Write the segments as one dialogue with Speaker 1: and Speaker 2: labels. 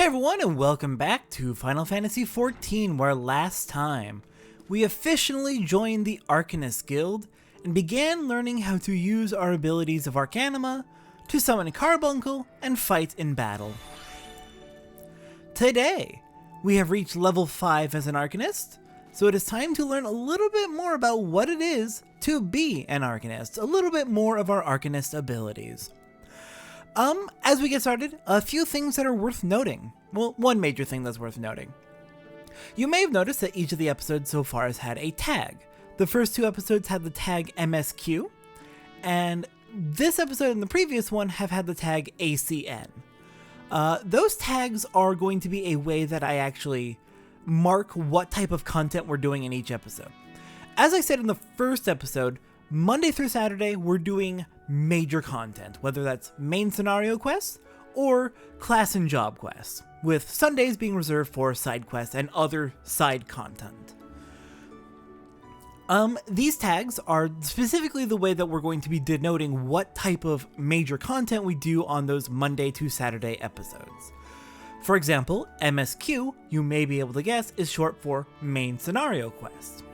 Speaker 1: everyone, and welcome back to Final Fantasy XIV, where last time we officially joined the Arcanist Guild and began learning how to use our abilities of Arcanima to summon a carbuncle and fight in battle. Today, we have reached level 5 as an Arcanist, so it is time to learn a little bit more about what it is to be an Arcanist, a little bit more of our Arcanist abilities. As we get started, a few things that are worth noting. Well, one major thing that's worth noting. You may have noticed that each of the episodes so far has had a tag. The first two episodes had the tag MSQ, and this episode and the previous one have had the tag ACN. Those tags are going to be a way that I actually mark what type of content we're doing in each episode. As I said in the first episode, Monday through Saturday, we're doing major content, whether that's main scenario quests or class and job quests, with Sundays being reserved for side quests and other side content. These tags are specifically the way that we're going to be denoting what type of major content we do on those Monday to Saturday episodes. For example, MSQ, you may be able to guess, is short for main scenario quest.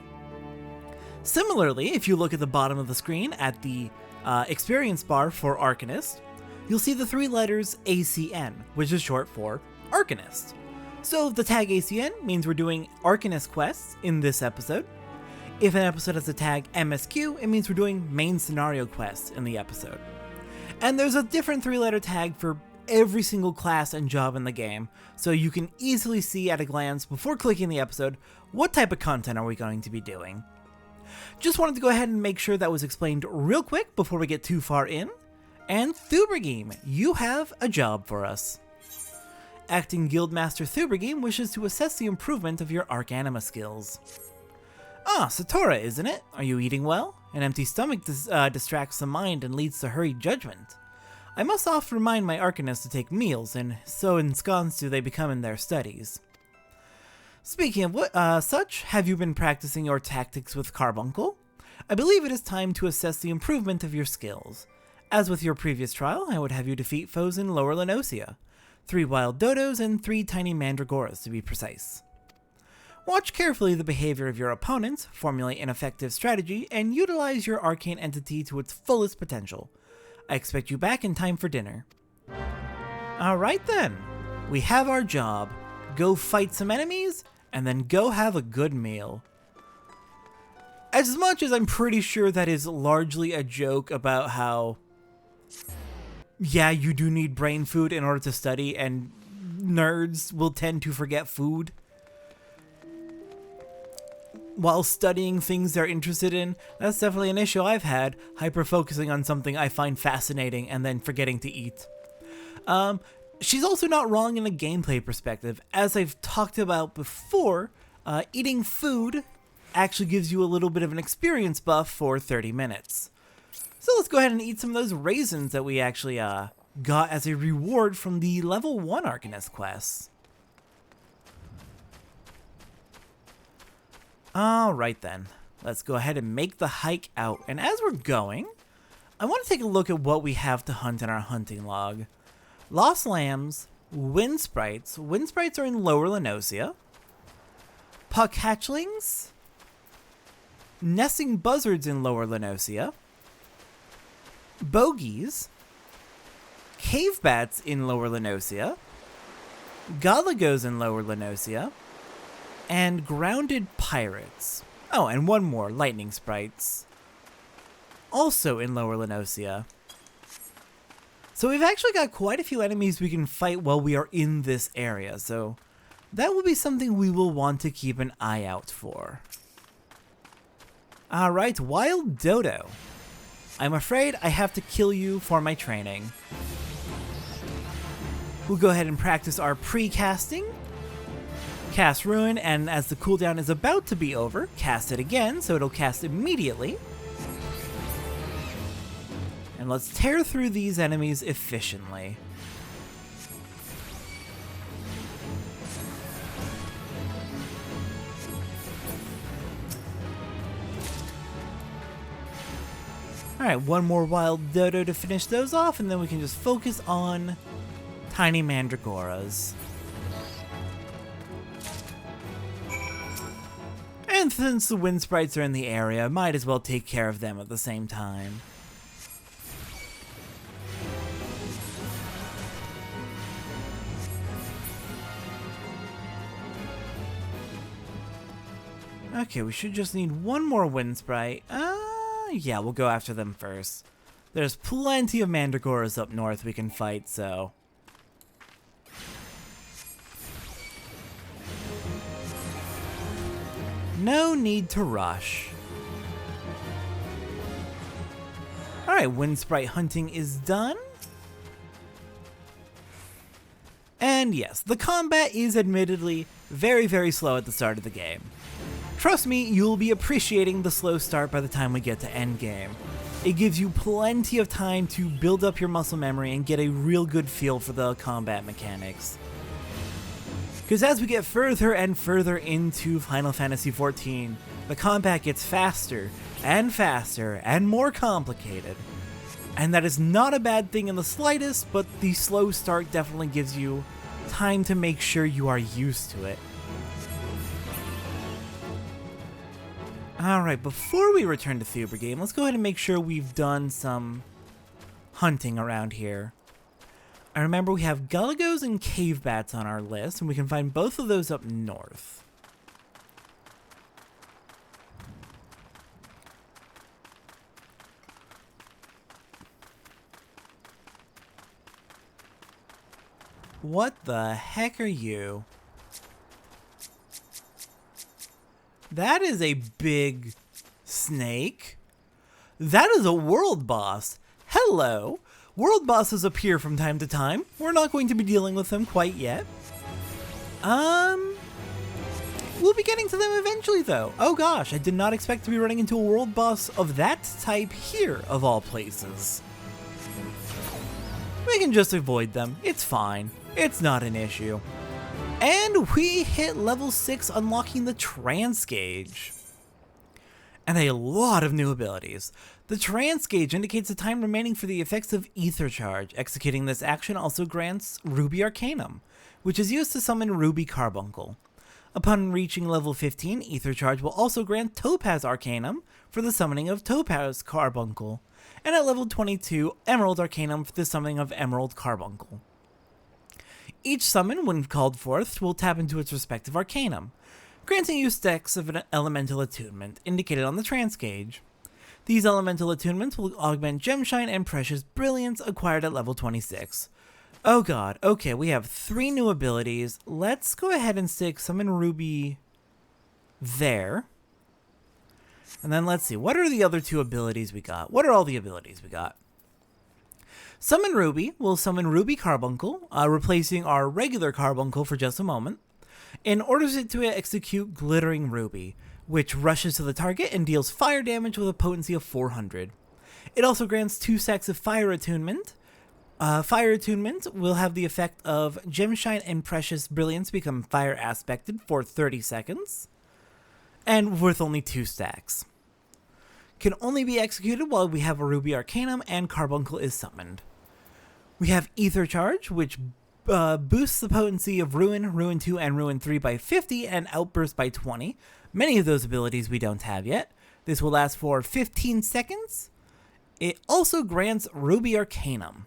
Speaker 1: Similarly, if you look at the bottom of the screen at the experience bar for Arcanist, you'll see the three letters ACN, which is short for Arcanist. So the tag ACN means we're doing Arcanist quests in this episode. If an episode has the tag MSQ, it means we're doing main scenario quests in the episode. And there's a different three-letter tag for every single class and job in the game, so you can easily see at a glance before clicking the episode what type of content are we going to be doing. Just wanted to go ahead and make sure that was explained real quick before we get too far in. And Thubergeme, you have a job for us. Acting Guildmaster Thubergeme wishes to assess the improvement of your Arcanima skills. Ah, Satora, isn't it? Are you eating well? An empty stomach distracts the mind and leads to hurried judgment. I must often remind my Arcanists to take meals, and so ensconced do they become in their studies. Speaking of such, have you been practicing your tactics with Carbuncle? I believe it is time to assess the improvement of your skills. As with your previous trial, I would have you defeat foes in Lower Lenosia. 3 wild dodos and 3 tiny mandragoras to be precise. Watch carefully the behavior of your opponents, formulate an effective strategy, and utilize your arcane entity to its fullest potential. I expect you back in time for dinner. Alright then, we have our job. Go fight some enemies, and then go have a good meal. As much as I'm pretty sure that is largely a joke about how, yeah, you do need brain food in order to study, and nerds will tend to forget food while studying things they're interested in. That's definitely an issue I've had, hyper-focusing on something I find fascinating and then forgetting to eat. She's also not wrong in a gameplay perspective. As I've talked about before, eating food actually gives you a little bit of an experience buff for 30 minutes. So let's go ahead and eat some of those raisins that we actually got as a reward from the level 1 Arcanist quests. Alright then, let's go ahead and make the hike out. And as we're going, I want to take a look at what we have to hunt in our hunting log. Lost Lambs, Wind Sprites. Wind Sprites are in Lower Lenosia. Puck Hatchlings. Nesting Buzzards in Lower Lenosia. Bogies. Cave Bats in Lower Lenosia. Golagos in Lower Lenosia. And Grounded Pirates. Oh, and one more, Lightning Sprites. Also in Lower Lenosia. So we've actually got quite a few enemies we can fight while we are in this area, so that will be something we will want to keep an eye out for. Alright, Wild Dodo. I'm afraid I have to kill you for my training. We'll go ahead and practice our pre-casting. Cast Ruin, and as the cooldown is about to be over, cast it again so it'll cast immediately. And let's tear through these enemies efficiently. Alright, one more Wild Dodo to finish those off, and then we can just focus on tiny mandragoras. And since the wind sprites are in the area, might as well take care of them at the same time. Okay, we should just need one more wind sprite. Yeah, we'll go after them first. There's plenty of mandragoras up north we can fight, so... no need to rush. Alright, wind sprite hunting is done. And yes, the combat is admittedly very, very slow at the start of the game. Trust me, you'll be appreciating the slow start by the time we get to endgame. It gives you plenty of time to build up your muscle memory and get a real good feel for the combat mechanics. Because as we get further and further into Final Fantasy XIV, the combat gets faster and more complicated. And that is not a bad thing in the slightest, but the slow start definitely gives you time to make sure you are used to it. Alright, before we return to Thuber Game, let's go ahead and make sure we've done some hunting around here. I remember we have Gullagos and Cave Bats on our list, and we can find both of those up north. What the heck are you? That is a big snake. That is a world boss. Hello. World bosses appear from time to time. We're not going to be dealing with them quite yet. We'll be getting to them eventually though. Oh gosh, I did not expect to be running into a world boss of that type here, of all places. We can just avoid them. It's fine. It's not an issue. And we hit level 6, unlocking the Trance Gauge. And a lot of new abilities. The Trance Gauge indicates the time remaining for the effects of Ether Charge. Executing this action also grants Ruby Arcanum, which is used to summon Ruby Carbuncle. Upon reaching level 15, Ether Charge will also grant Topaz Arcanum for the summoning of Topaz Carbuncle, and at level 22, Emerald Arcanum for the summoning of Emerald Carbuncle. Each summon, when called forth, will tap into its respective Arcanum, granting you stacks of an elemental attunement indicated on the Trance Gauge. These elemental attunements will augment Gemshine and Precious Brilliance acquired at level 26. Oh god, okay, we have 3 new abilities. Let's go ahead and stick Summon Ruby there. And then let's see, what are the other 2 abilities we got? What are all the abilities we got? Summon Ruby will summon Ruby Carbuncle, replacing our regular Carbuncle for just a moment, and orders it to execute Glittering Ruby, which rushes to the target and deals fire damage with a potency of 400. It also grants 2 stacks of Fire Attunement. Fire Attunement will have the effect of Gemshine and Precious Brilliance become fire aspected for 30 seconds, and worth only 2 stacks. Can only be executed while we have a Ruby Arcanum and Carbuncle is summoned. We have Ether Charge, which boosts the potency of Ruin, Ruin 2, and Ruin 3 by 50 and Outburst by 20. Many of those abilities we don't have yet. This will last for 15 seconds. It also grants Ruby Arcanum.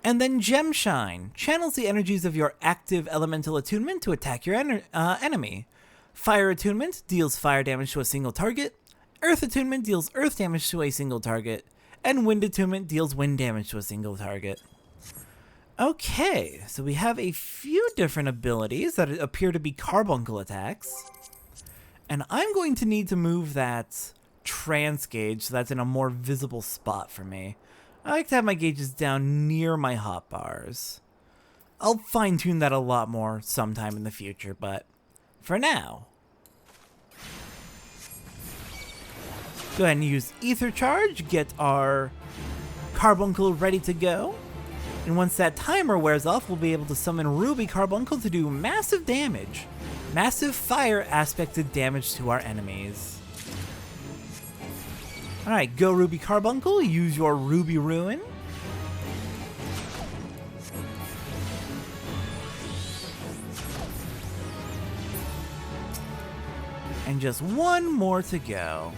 Speaker 1: And then Gemshine channels the energies of your active elemental attunement to attack your enemy. Fire Attunement deals fire damage to a single target. Earth Attunement deals earth damage to a single target. And Wind Attunement deals wind damage to a single target. Okay, so we have a few different abilities that appear to be Carbuncle attacks. And I'm going to need to move that Trance Gauge so that's in a more visible spot for me. I like to have my gauges down near my hotbars. I'll fine-tune that a lot more sometime in the future, but for now, go ahead and use Ether Charge, get our Carbuncle ready to go. And once that timer wears off, we'll be able to summon Ruby Carbuncle to do massive damage. Massive fire aspected damage to our enemies. Alright, go Ruby Carbuncle, use your Ruby Ruin. And just one more to go.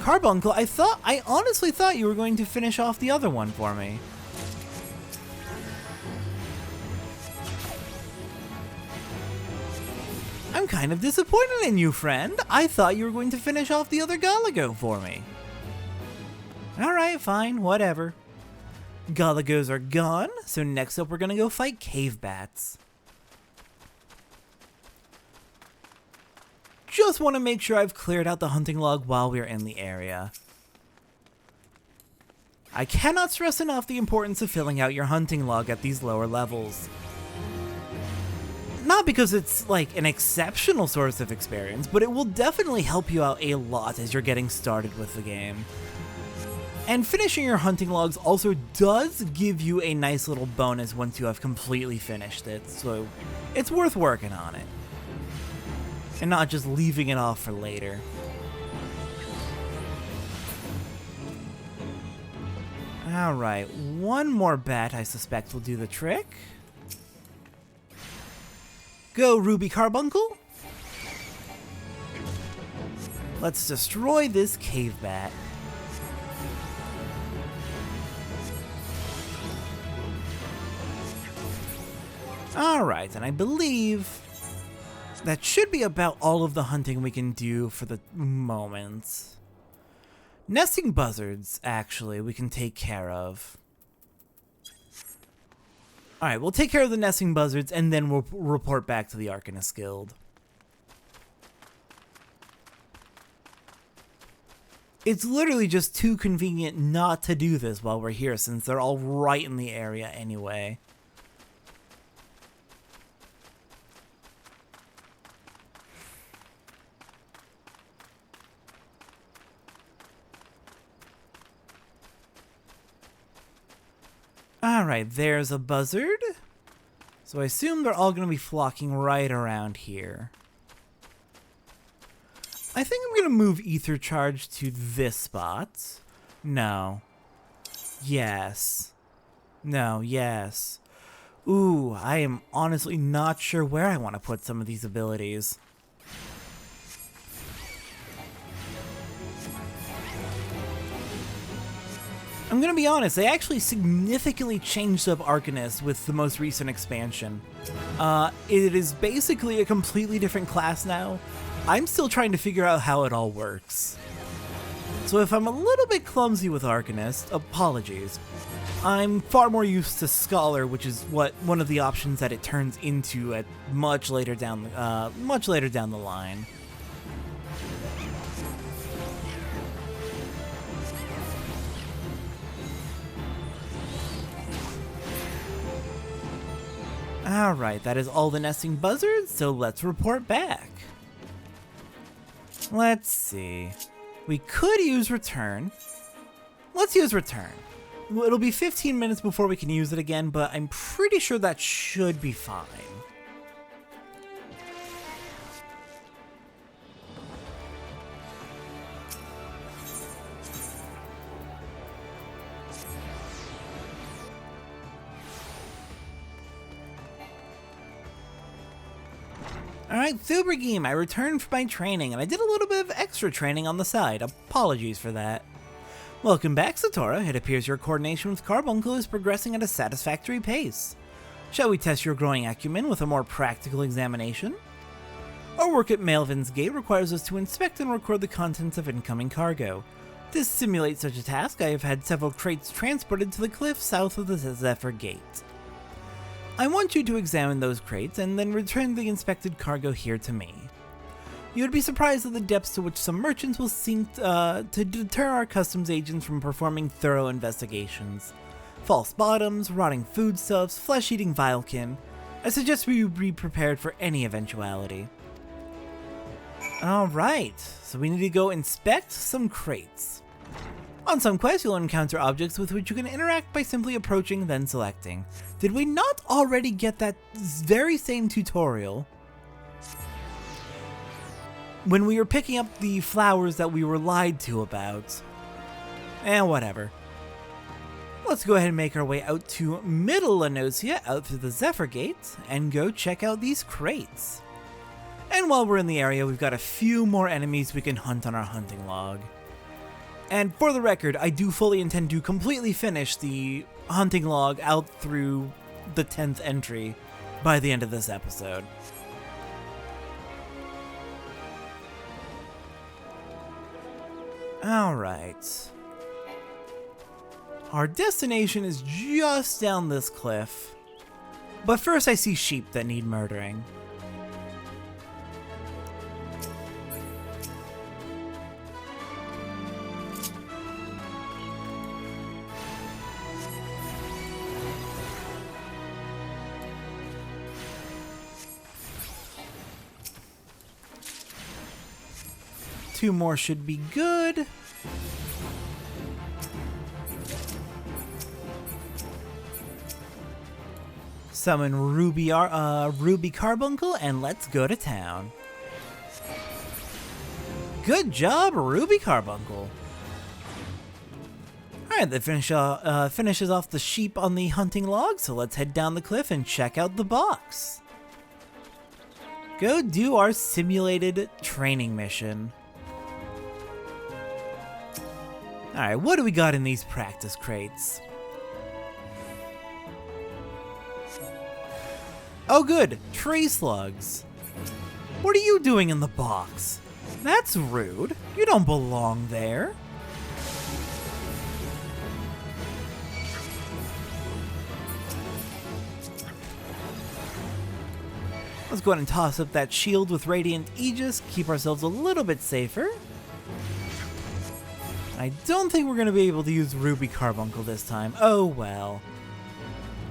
Speaker 1: Carbuncle, I honestly thought you were going to finish off the other one for me. I'm kind of disappointed in you, friend. I thought you were going to finish off the other Galago for me. Alright, fine, whatever. Galagos are gone, so next up we're gonna go fight cave bats. Just want to make sure I've cleared out the hunting log while we're in the area. I cannot stress enough the importance of filling out your hunting log at these lower levels. Not because it's like an exceptional source of experience, but it will definitely help you out a lot as you're getting started with the game. And finishing your hunting logs also does give you a nice little bonus once you have completely finished it, so it's worth working on it. And not just leaving it off for later. Alright, one more bat I suspect will do the trick. Go, Ruby Carbuncle! Let's destroy this cave bat. Alright, and I believe that should be about all of the hunting we can do for the moment. Nesting buzzards, actually, we can take care of. Alright, we'll take care of the nesting buzzards and then we'll report back to the Arcanist Guild. It's literally just too convenient not to do this while we're here since they're all right in the area anyway. Alright, there's a buzzard. So I assume they're all going to be flocking right around here. I think I'm going to move Ether Charge to this spot. No. Yes. No, yes. Ooh, I am honestly not sure where I want to put some of these abilities. I'm gonna be honest, they actually significantly changed up Arcanist with the most recent expansion. It is basically a completely different class now. I'm still trying to figure out how it all works. So if I'm a little bit clumsy with Arcanist, apologies. I'm far more used to Scholar, which is one of the options that it turns into at much later down the line. Alright, that is all the nesting buzzards, so let's report back. Let's see. We could use return. Let's use return. It'll be 15 minutes before we can use it again, but I'm pretty sure that should be fine. Alright, Thubergeme, I returned from my training, and I did a little bit of extra training on the side. Apologies for that. Welcome back, Satora. It appears your coordination with Carbuncle is progressing at a satisfactory pace. Shall we test your growing acumen with a more practical examination? Our work at Malvin's Gate requires us to inspect and record the contents of incoming cargo. To simulate such a task, I have had several crates transported to the cliff south of the Zephyr Gate. I want you to examine those crates and then return the inspected cargo here to me. You would be surprised at the depths to which some merchants will sink to deter our customs agents from performing thorough investigations. False bottoms, rotting foodstuffs, flesh-eating vilekin. I suggest we be prepared for any eventuality. Alright, so we need to go inspect some crates. On some quests, you'll encounter objects with which you can interact by simply approaching, then selecting. Did we not already get that very same tutorial when we were picking up the flowers that we were lied to about? Whatever. Let's go ahead and make our way out to Middle Lenosia, out through the Zephyr Gate, and go check out these crates. And while we're in the area, we've got a few more enemies we can hunt on our hunting log. And for the record, I do fully intend to completely finish the hunting log out through the 10th entry by the end of this episode. Alright. Our destination is just down this cliff. But first I see sheep that need murdering. Two more should be good. Summon Ruby Carbuncle and let's go to town. Good job, Ruby Carbuncle. Alright, that finishes off the sheep on the hunting log, so let's head down the cliff and check out the box. Go do our simulated training mission. Alright, what do we got in these practice crates? Oh good, tree slugs. What are you doing in the box? That's rude. You don't belong there. Let's go ahead and toss up that shield with Radiant Aegis, keep ourselves a little bit safer. I don't think we're going to be able to use Ruby Carbuncle this time. Oh well.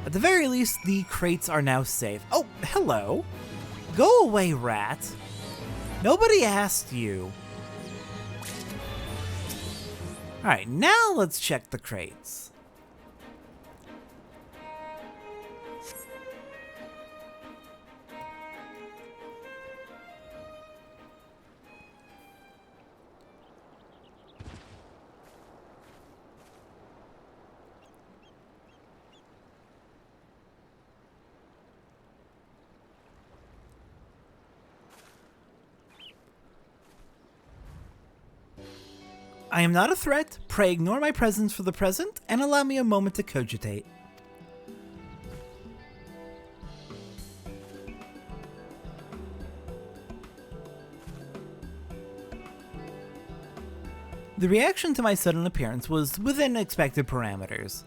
Speaker 1: At the very least, the crates are now safe. Oh, hello. Go away, rat. Nobody asked you. Alright, now let's check the crates. I am not a threat. Pray ignore my presence for the present and allow me a moment to cogitate. The reaction to my sudden appearance was within expected parameters,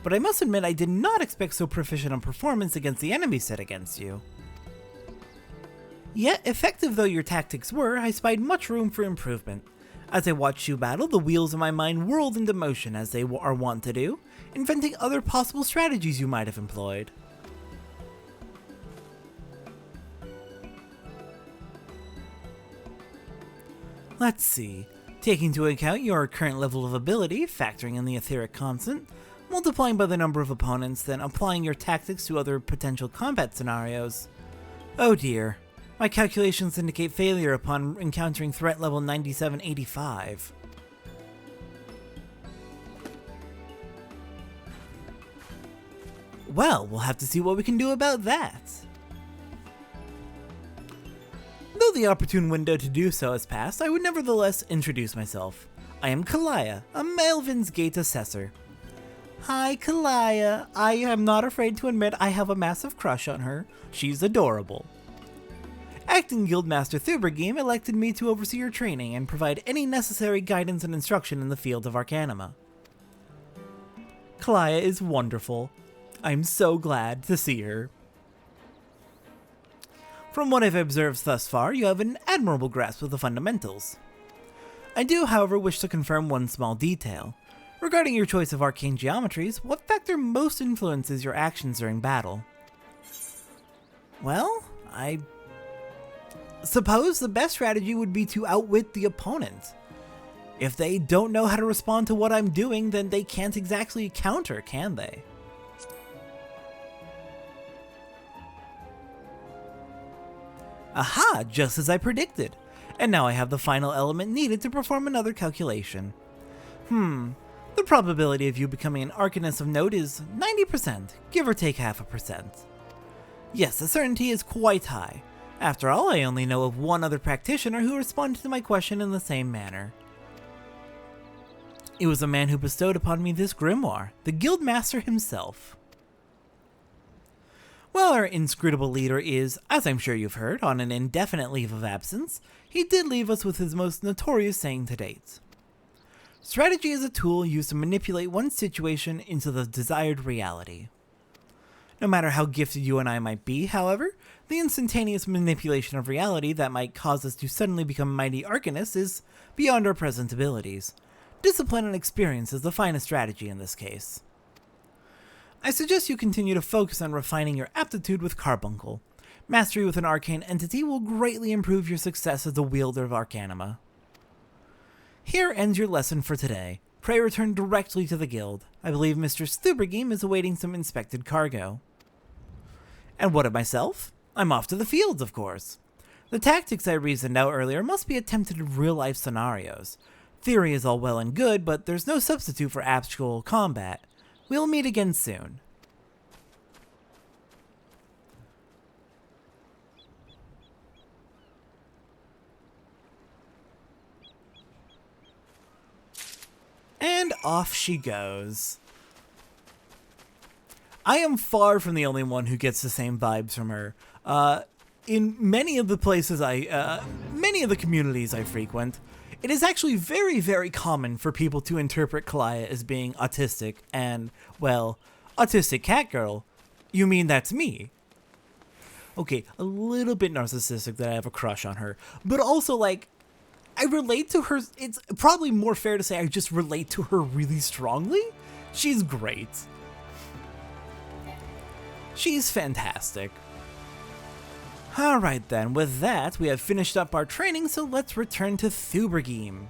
Speaker 1: but I must admit I did not expect so proficient a performance against the enemy set against you. Yet, effective though your tactics were, I spied much room for improvement. As I watched you battle, the wheels of my mind whirled into motion as they are wont to do, inventing other possible strategies you might have employed. Let's see. Taking into account your current level of ability, factoring in the etheric constant, multiplying by the number of opponents, then applying your tactics to other potential combat scenarios. Oh dear. My calculations indicate failure upon encountering threat level 9785. Well, we'll have to see what we can do about that. Though the opportune window to do so has passed, I would nevertheless introduce myself. I am Kalaya, a Melvin's Gate assessor. Hi, Kalaya. I am not afraid to admit I have a massive crush on her. She's adorable. Acting Guildmaster Thubergame elected me to oversee your training and provide any necessary guidance and instruction in the field of Arcanima. Kalaya is wonderful. I'm so glad to see her. From what I've observed thus far, you have an admirable grasp of the fundamentals. I do, however, wish to confirm one small detail. Regarding your choice of arcane geometries, what factor most influences your actions during battle? Well, I suppose the best strategy would be to outwit the opponent. If they don't know how to respond to what I'm doing, then they can't exactly counter, can they? Aha! Just as I predicted. And now I have the final element needed to perform another calculation. The probability of you becoming an Arcanist of note is 90%, give or take 0.5%. Yes, the certainty is quite high. After all, I only know of one other practitioner who responded to my question in the same manner. It was the man who bestowed upon me this grimoire, the Guildmaster himself. While our inscrutable leader is, as I'm sure you've heard, on an indefinite leave of absence, he did leave us with his most notorious saying to date. Strategy is a tool used to manipulate one situation into the desired reality. No matter how gifted you and I might be, however, the instantaneous manipulation of reality that might cause us to suddenly become mighty Arcanists is beyond our present abilities. Discipline and experience is the finest strategy in this case. I suggest you continue to focus on refining your aptitude with Carbuncle. Mastery with an arcane entity will greatly improve your success as the wielder of Arcanima. Here ends your lesson for today. Pray return directly to the guild. I believe Mr. Stubergame is awaiting some inspected cargo. And what of myself? I'm off to the fields, of course. The tactics I reasoned out earlier must be attempted in real-life scenarios. Theory is all well and good, but there's no substitute for actual combat. We'll meet again soon. And off she goes. I am far from the only one who gets the same vibes from her. In many of the places many of the communities I frequent, it is actually very, very common for people to interpret Kalaya as being autistic and, well, autistic cat girl. You mean that's me? Okay, a little bit narcissistic that I have a crush on her, but also, like, I relate to her. It's probably more fair to say I just relate to her really strongly. She's great. She's fantastic. Alright then, with that, we have finished up our training, so let's return to Thubergeme.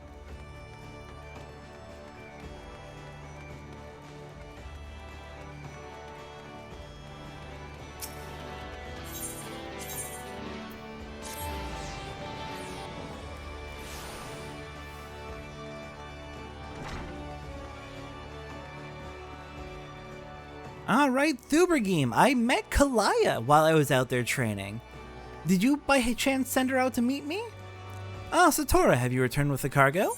Speaker 1: Alright, Thubergeme, I met Kalaya while I was out there training. Did you by chance send her out to meet me? Ah, Satora, have you returned with the cargo?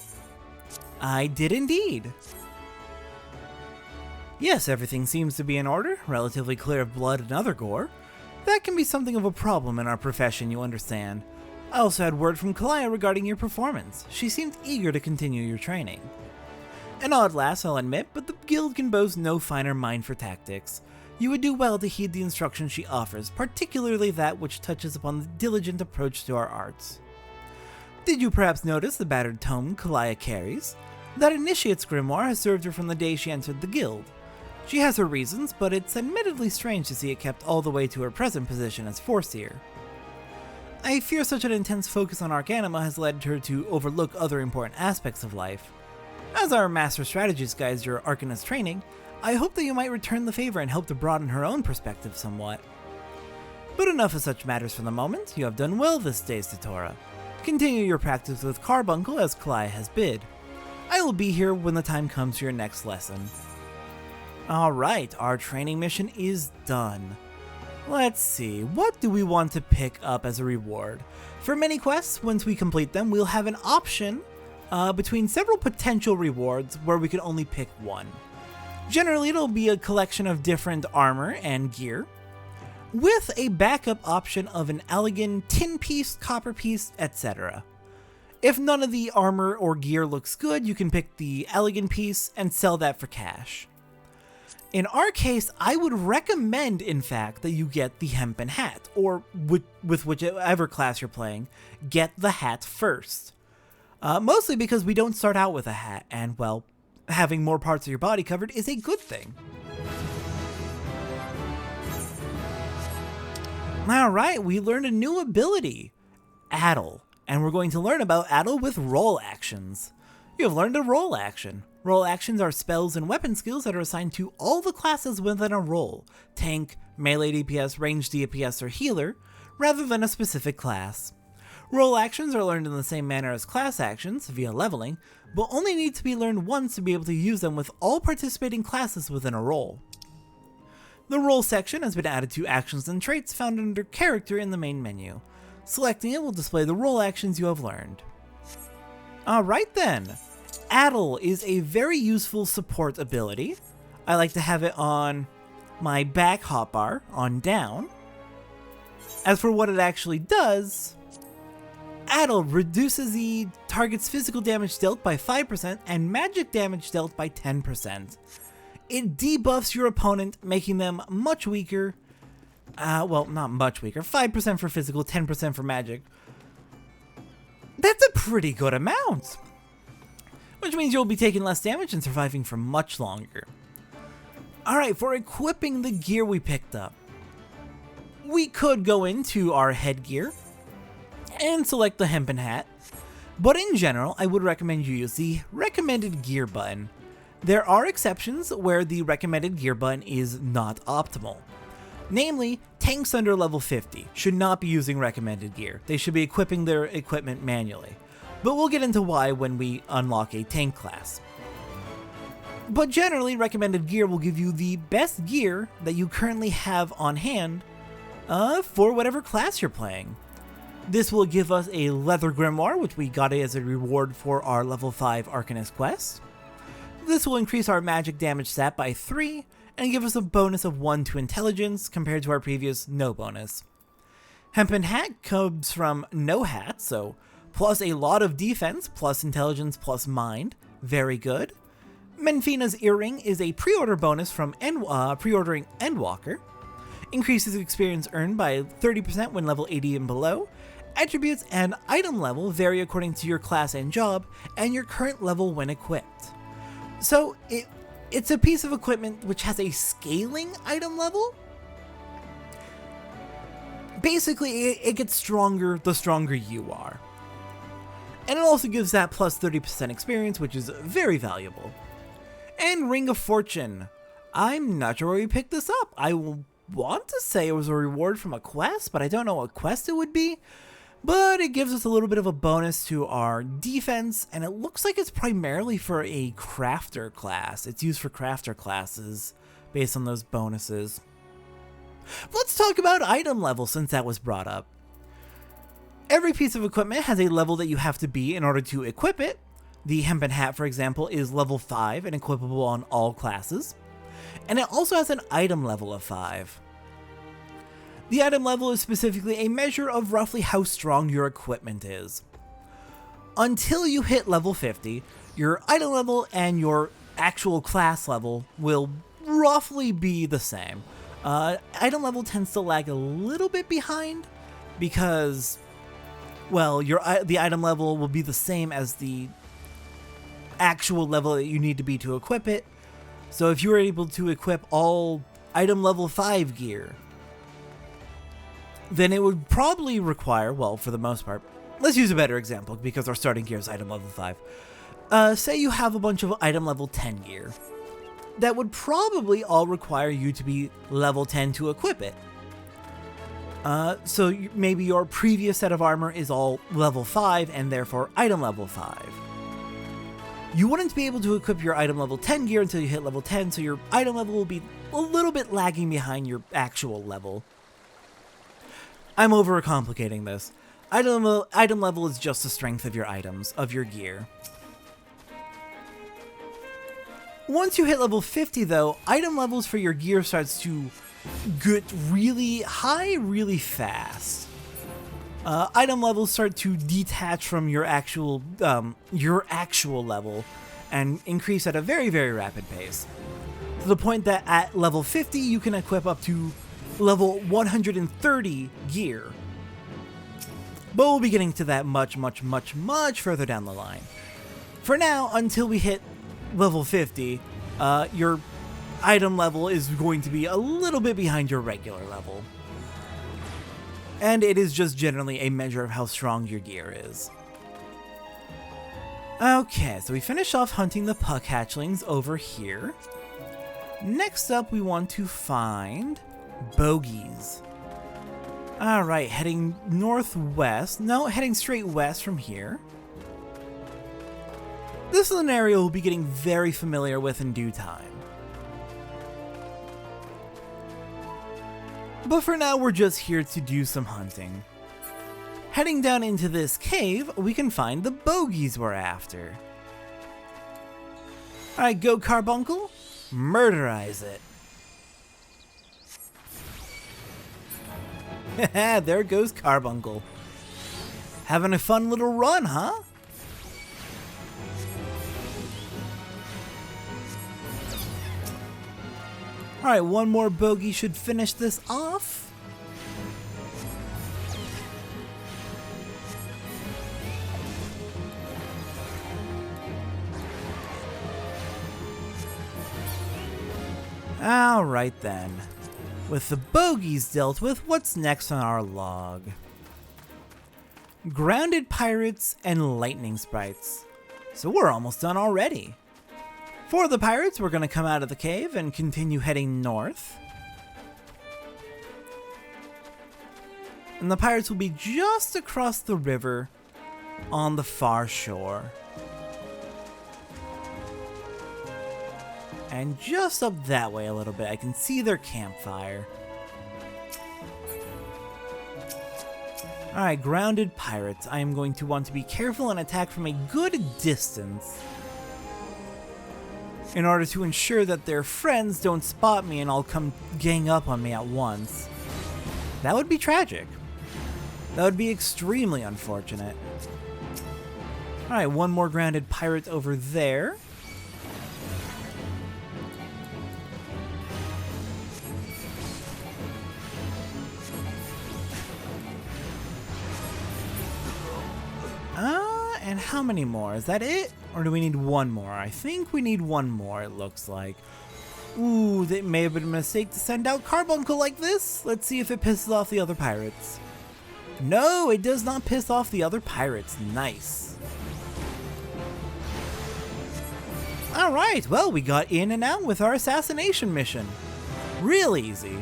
Speaker 1: I did indeed. Yes, everything seems to be in order, relatively clear of blood and other gore. That can be something of a problem in our profession, you understand. I also had word from Kalaya regarding your performance. She seemed eager to continue your training. An odd lass, I'll admit, but the guild can boast no finer mind for tactics. You would do well to heed the instructions she offers, particularly that which touches upon the diligent approach to our arts. Did you perhaps notice the battered tome Kalaya carries? That initiate's grimoire has served her from the day she entered the guild. She has her reasons, but it's admittedly strange to see it kept all the way to her present position as Foreseer. I fear such an intense focus on Arcanima has led her to overlook other important aspects of life. As our Master Strategist guides your Arcanist training, I hope that you might return the favor and help to broaden her own perspective somewhat. But enough of such matters for the moment. You have done well this day, Satora. Continue your practice with Carbuncle as Kalaya has bid. I will be here when the time comes for your next lesson. Alright, our training mission is done. Let's see, what do we want to pick up as a reward? For many quests, once we complete them, we'll have an option between several potential rewards where we can only pick one. Generally, it'll be a collection of different armor and gear, with a backup option of an elegant tin piece, copper piece, etc. If none of the armor or gear looks good, you can pick the elegant piece and sell that for cash. In our case, I would recommend, in fact, that you get the hempen hat, or with whichever class you're playing, get the hat first. Mostly because we don't start out with a hat, and, well, having more parts of your body covered is a good thing. Alright, we learned a new ability, Addle, and we're going to learn about Addle with roll actions. You have learned a roll action. Roll actions are spells and weapon skills that are assigned to all the classes within a roll, tank, melee DPS, ranged DPS, or healer, rather than a specific class. Role actions are learned in the same manner as class actions, via leveling, but only need to be learned once to be able to use them with all participating classes within a role. The role section has been added to actions and traits found under character in the main menu. Selecting it will display the role actions you have learned. Alright then, Addle is a very useful support ability. I like to have it on my back hotbar, on down. As for what it actually does, Addle reduces the target's physical damage dealt by 5% and magic damage dealt by 10%. It debuffs your opponent, making them much weaker. Well, not much weaker. 5% for physical, 10% for magic. That's a pretty good amount. Which means you'll be taking less damage and surviving for much longer. Alright, for equipping the gear we picked up, we could go into our headgear and select the hempen hat, but in general, I would recommend you use the recommended gear button. There are exceptions where the recommended gear button is not optimal. Namely, tanks under level 50 should not be using recommended gear. They should be equipping their equipment manually. But we'll get into why when we unlock a tank class. But generally, recommended gear will give you the best gear that you currently have on hand for whatever class you're playing. This will give us a leather grimoire, which we got as a reward for our level 5 Arcanist quest. This will increase our magic damage stat by 3 and give us a bonus of 1 to intelligence compared to our previous no bonus. Hempen hat comes from no hat, so plus a lot of defense, plus intelligence, plus mind. Very good. Menfina's earring is a pre-order bonus from pre-ordering Endwalker. Increases experience earned by 30% when level 80 and below. Attributes and item level vary according to your class and job, and your current level when equipped. So it's a piece of equipment which has a scaling item level. Basically, it gets stronger the stronger you are. And it also gives that plus 30% experience, which is very valuable. And Ring of Fortune. I'm not sure where we picked this up. I want to say it was a reward from a quest, but I don't know what quest it would be. But it gives us a little bit of a bonus to our defense, and it looks like it's primarily for a crafter class. It's used for crafter classes based on those bonuses. Let's talk about item level since that was brought up. Every piece of equipment has a level that you have to be in order to equip it. The hempen hat, for example, is level 5 and equipable on all classes. And it also has an item level of 5. The item level is specifically a measure of roughly how strong your equipment is. Until you hit level 50, your item level and your actual class level will roughly be the same. Item level tends to lag a little bit behind because, well, the item level will be the same as the actual level that you need to be to equip it. So if you were able to equip all item level 5 gear, then it would probably require, well, for the most part, let's use a better example because our starting gear is item level 5. Say you have a bunch of item level 10 gear. That would probably all require you to be level 10 to equip it. So maybe your previous set of armor is all level 5 and therefore item level 5. You wouldn't be able to equip your item level 10 gear until you hit level 10, so your item level will be a little bit lagging behind your actual level. I'm overcomplicating this. Item level is just the strength of your items, of your gear. Once you hit level 50 though, item levels for your gear starts to get really high really fast. Item levels start to detach from your actual level and increase at a very, very rapid pace. To the point that at level 50 you can equip up to level 130 gear. But we'll be getting to that much further down the line. For now, until we hit level 50, your item level is going to be a little bit behind your regular level. And it is just generally a measure of how strong your gear is. Okay, so we finish off hunting the puck hatchlings over here. Next up, we want to find bogies. Alright, heading northwest. No, heading straight west from here. This is an area we'll be getting very familiar with in due time. But for now, we're just here to do some hunting. Heading down into this cave, we can find the bogies we're after. Alright, go Carbuncle, murderize it. Haha, there goes Carbuncle. Having a fun little run, huh? Alright, one more bogey should finish this off. Alright then. With the bogeys dealt with, what's next on our log? Grounded pirates and lightning sprites. So we're almost done already. For the pirates, we're going to come out of the cave and continue heading north. And the pirates will be just across the river on the far shore. And just up that way a little bit, I can see their campfire. Alright, grounded pirates. I am going to want to be careful and attack from a good distance, in order to ensure that their friends don't spot me and all come gang up on me at once. That would be tragic. That would be extremely unfortunate. Alright, one more grounded pirate over there. And how many more? Is that it? Or do we need one more? I think we need one more, it looks like. Ooh, that may have been a mistake to send out Carbuncle like this. Let's see if it pisses off the other pirates. No, it does not piss off the other pirates. Nice. Alright, well, we got in and out with our assassination mission. Real easy.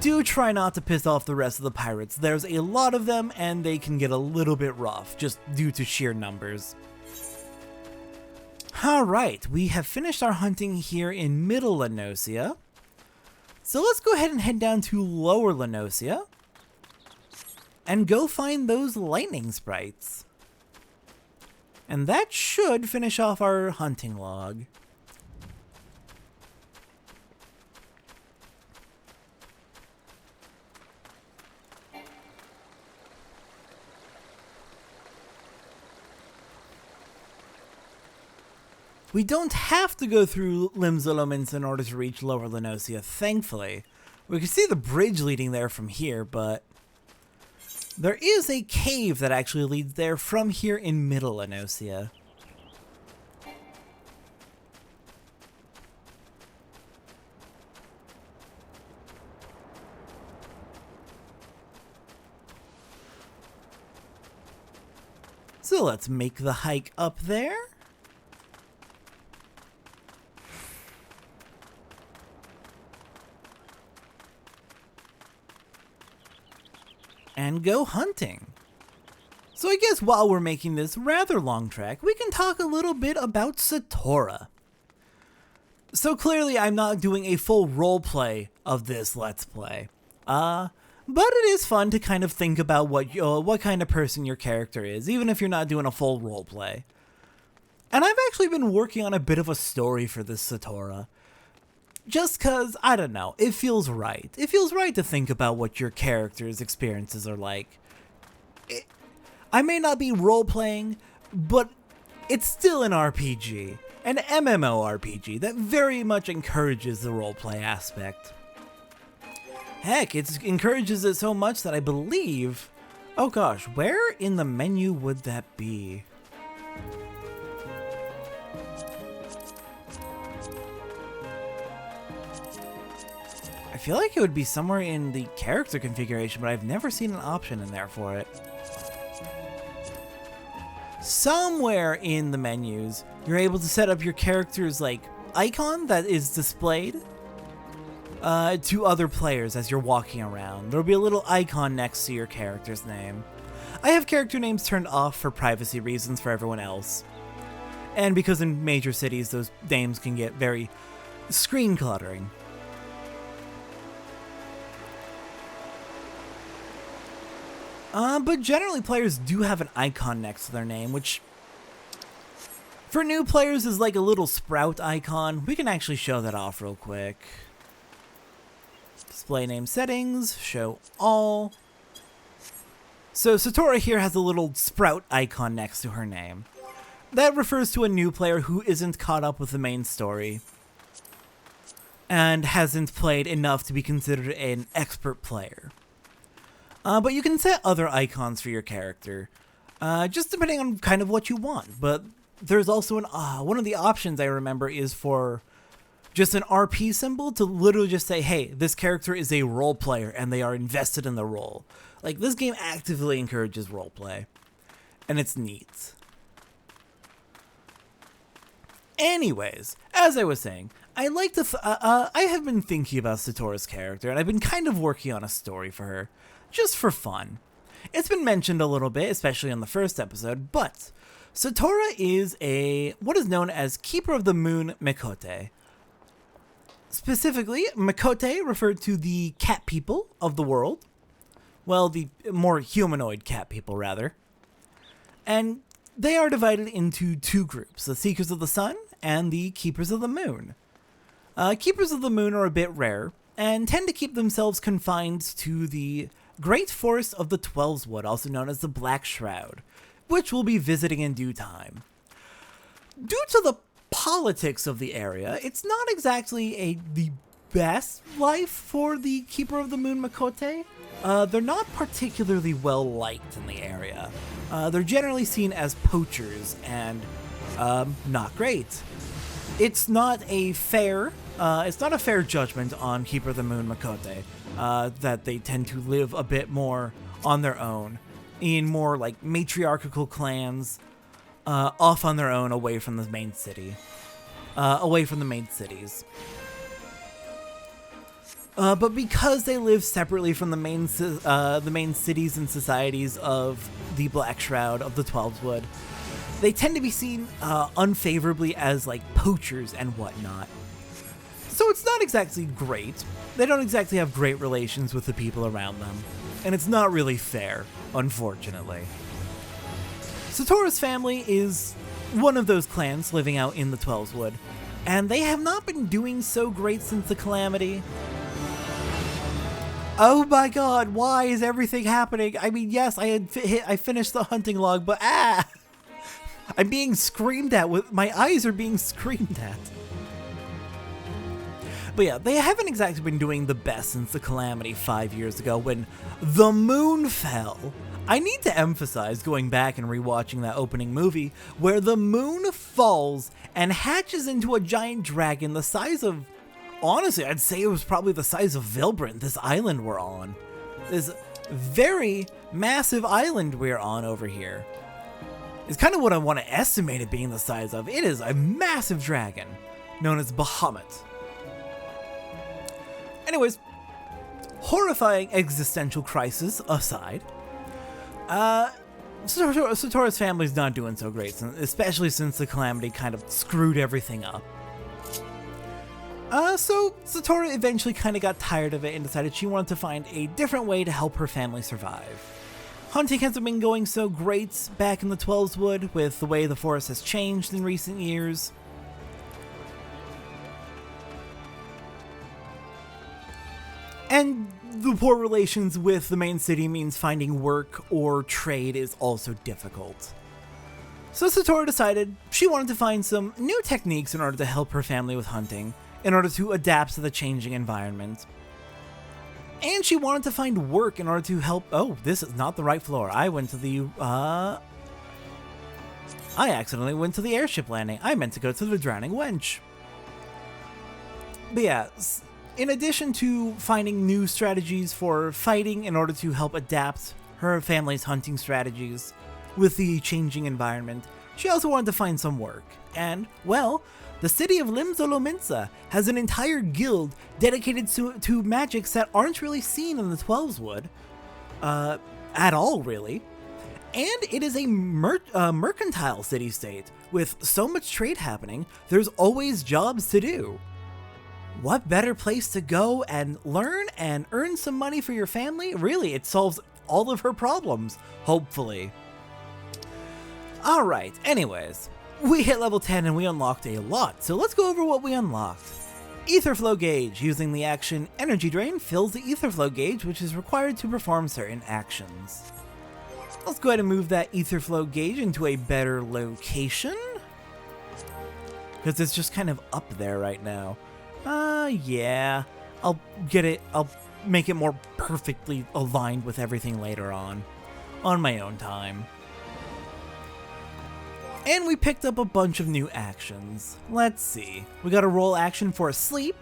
Speaker 1: Do try not to piss off the rest of the pirates. There's a lot of them and they can get a little bit rough just due to sheer numbers. Alright, we have finished our hunting here in Middle Lenosia. So let's go ahead and head down to Lower Lenosia and go find those lightning sprites. And that should finish off our hunting log. We don't have to go through Limzolomins in order to reach Lower Lenosia, thankfully. We can see the bridge leading there from here, but there is a cave that actually leads there from here in Middle Lenosia. So let's make the hike up there. And go hunting. So I guess while we're making this rather long trek, we can talk a little bit about Satora. So clearly I'm not doing a full roleplay of this Let's Play. But it is fun to kind of think about what kind of person your character is, even if you're not doing a full roleplay. And I've actually been working on a bit of a story for this Satora. Just cause, I don't know, it feels right. It feels right to think about what your character's experiences are like. I may not be role-playing, but it's still an RPG. An MMORPG that very much encourages the roleplay aspect. Heck, it encourages it so much that I believe... Oh gosh, where in the menu would that be? I feel like it would be somewhere in the character configuration, but I've never seen an option in there for it. Somewhere in the menus, you're able to set up your character's like icon that is displayed. to other players as you're walking around. There'll be a little icon next to your character's name. I have character names turned off for privacy reasons for everyone else. And because in major cities, those names can get very screen cluttering. But generally, players do have an icon next to their name, which for new players is like a little sprout icon. We can actually show that off real quick. Display name settings, show all. So Satora here has a little sprout icon next to her name. That refers to a new player who isn't caught up with the main story and hasn't played enough to be considered an expert player. But you can set other icons for your character, just depending on kind of what you want. But there's also one of the options I remember is for just an RP symbol to literally just say, hey, this character is a role player and they are invested in the role. Like, this game actively encourages roleplay, and it's neat. Anyways, as I was saying, I like to. I have been thinking about Satora's character, and I've been kind of working on a story for her, just for fun. It's been mentioned a little bit, especially on the first episode, but Satora is what is known as Keeper of the Moon Mikote. Specifically, Mikote referred to the cat people of the world. Well, the more humanoid cat people, rather. And they are divided into two groups, the Seekers of the Sun and the Keepers of the Moon. Keepers of the Moon are a bit rare, and tend to keep themselves confined to the Great Forest of the Twelveswood, also known as the Black Shroud, which we'll be visiting in due time. Due to the politics of the area, it's not exactly the best life for the Keeper of the Moon Mikote. They're not particularly well liked in the area. They're generally seen as poachers and not great. It's not a fair judgment on Keeper of the Moon Mikote that they tend to live a bit more on their own, in more like matriarchal clans, off on their own, away from the main city, away from the main cities. But because they live separately from the main cities and societies of the Black Shroud of the Twelveswood, they tend to be seen unfavorably as like poachers and whatnot. So it's not exactly great. They don't exactly have great relations with the people around them, and it's not really fair, unfortunately. Satora's family is one of those clans living out in the Twelveswood, and they have not been doing so great since the Calamity. Oh my god, why is everything happening? I mean, yes, I finished the hunting log, but I'm being screamed at. My eyes are being screamed at. But yeah, they haven't exactly been doing the best since the Calamity 5 years ago when the moon fell. I need to emphasize going back and rewatching that opening movie where the moon falls and hatches into a giant dragon the size of, honestly, I'd say it was probably the size of Vilbrant, this island we're on. This very massive island we're on over here. It's kind of what I want to estimate it being the size of. It is a massive dragon known as Bahamut. Anyways, horrifying existential crisis aside, Satora's family's not doing so great, especially since the Calamity kind of screwed everything up. So Satora eventually kind of got tired of it and decided she wanted to find a different way to help her family survive. Hunting hasn't been going so great back in the Twelveswood with the way the forest has changed in recent years. And the poor relations with the main city means finding work or trade is also difficult. So Satora decided she wanted to find some new techniques in order to help her family with hunting, in order to adapt to the changing environment. And she wanted to find work in order to help. Oh, this is not the right floor. I accidentally went to the airship landing. I meant to go to the drowning wench. But yeah, in addition to finding new strategies for fighting in order to help adapt her family's hunting strategies with the changing environment, She also wanted to find some work, and, well, the city of Limzolominsa has an entire guild dedicated to magics that aren't really seen in the 12's Wood, at all, really. And it is a mercantile city-state. With so much trade happening, there's always jobs to do. What better place to go and learn and earn some money for your family? Really, it solves all of her problems, hopefully. Alright, anyways, we hit level 10 and we unlocked a lot, so let's go over what we unlocked. Etherflow Gauge. Using the action Energy Drain fills the Etherflow Gauge, which is required to perform certain actions. Let's go ahead and move that Etherflow Gauge into a better location, because it's just kind of up there right now. Yeah, I'll make it more perfectly aligned with everything later on my own time. And we picked up a bunch of new actions. Let's see. We got a roll action for Sleep.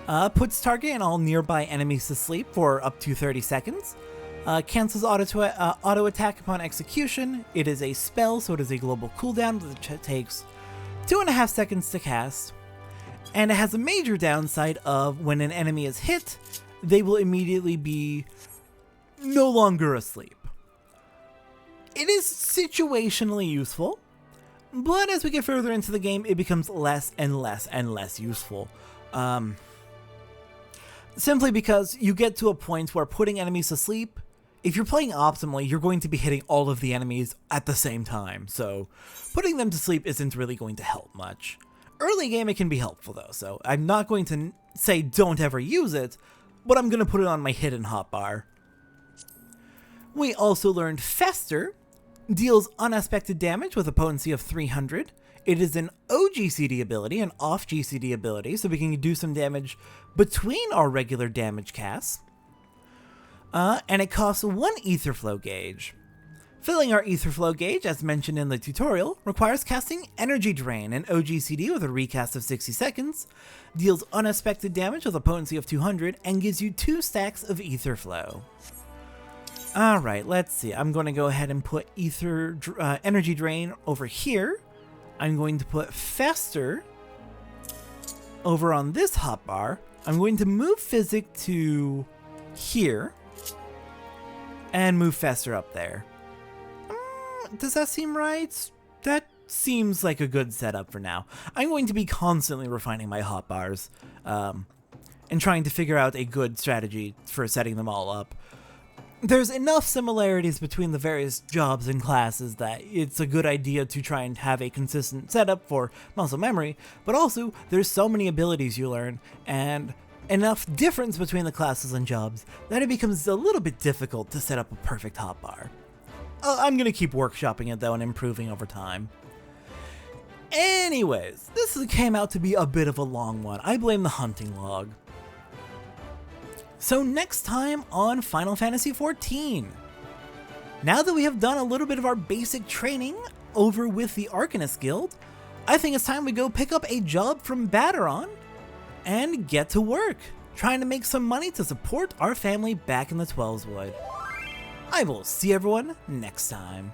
Speaker 1: Puts target and all nearby enemies to sleep for up to 30 seconds. Cancels auto attack upon execution. It is a spell, so it is a global cooldown, which takes 2.5 seconds to cast. And it has a major downside of when an enemy is hit, they will immediately be no longer asleep. It is situationally useful, but as we get further into the game, it becomes less and less and less useful. Simply because you get to a point where putting enemies to sleep, if you're playing optimally, you're going to be hitting all of the enemies at the same time, so putting them to sleep isn't really going to help much. Early game it can be helpful though, so I'm not going to say don't ever use it, but I'm going to put it on my hidden hotbar. We also learned Fester. Deals unaspected damage with a potency of 300. It is an OGCD ability, an off GCD ability, so we can do some damage between our regular damage casts. And it costs 1 Etherflow Gauge. Filling our Etherflow Gauge, as mentioned in the tutorial, requires casting Energy Drain, an OGCD with a recast of 60 seconds, deals unaspected damage with a potency of 200, and gives you 2 stacks of Etherflow. Alright, let's see. I'm going to go ahead and put Energy Drain over here. I'm going to put Fester over on this hotbar. I'm going to move Physic to here, and move Fester up there. Does that seem right? That seems like a good setup for now. I'm going to be constantly refining my hotbars, and trying to figure out a good strategy for setting them all up. There's enough similarities between the various jobs and classes that it's a good idea to try and have a consistent setup for muscle memory, but also there's so many abilities you learn, and enough difference between the classes and jobs that it becomes a little bit difficult to set up a perfect hotbar. I'm going to keep workshopping it though and improving over time. Anyways, this came out to be a bit of a long one. I blame the hunting log. So next time on Final Fantasy XIV. Now that we have done a little bit of our basic training over with the Arcanist Guild, I think it's time we go pick up a job from Baderon and get to work, trying to make some money to support our family back in the 12's Wood. I will see everyone next time.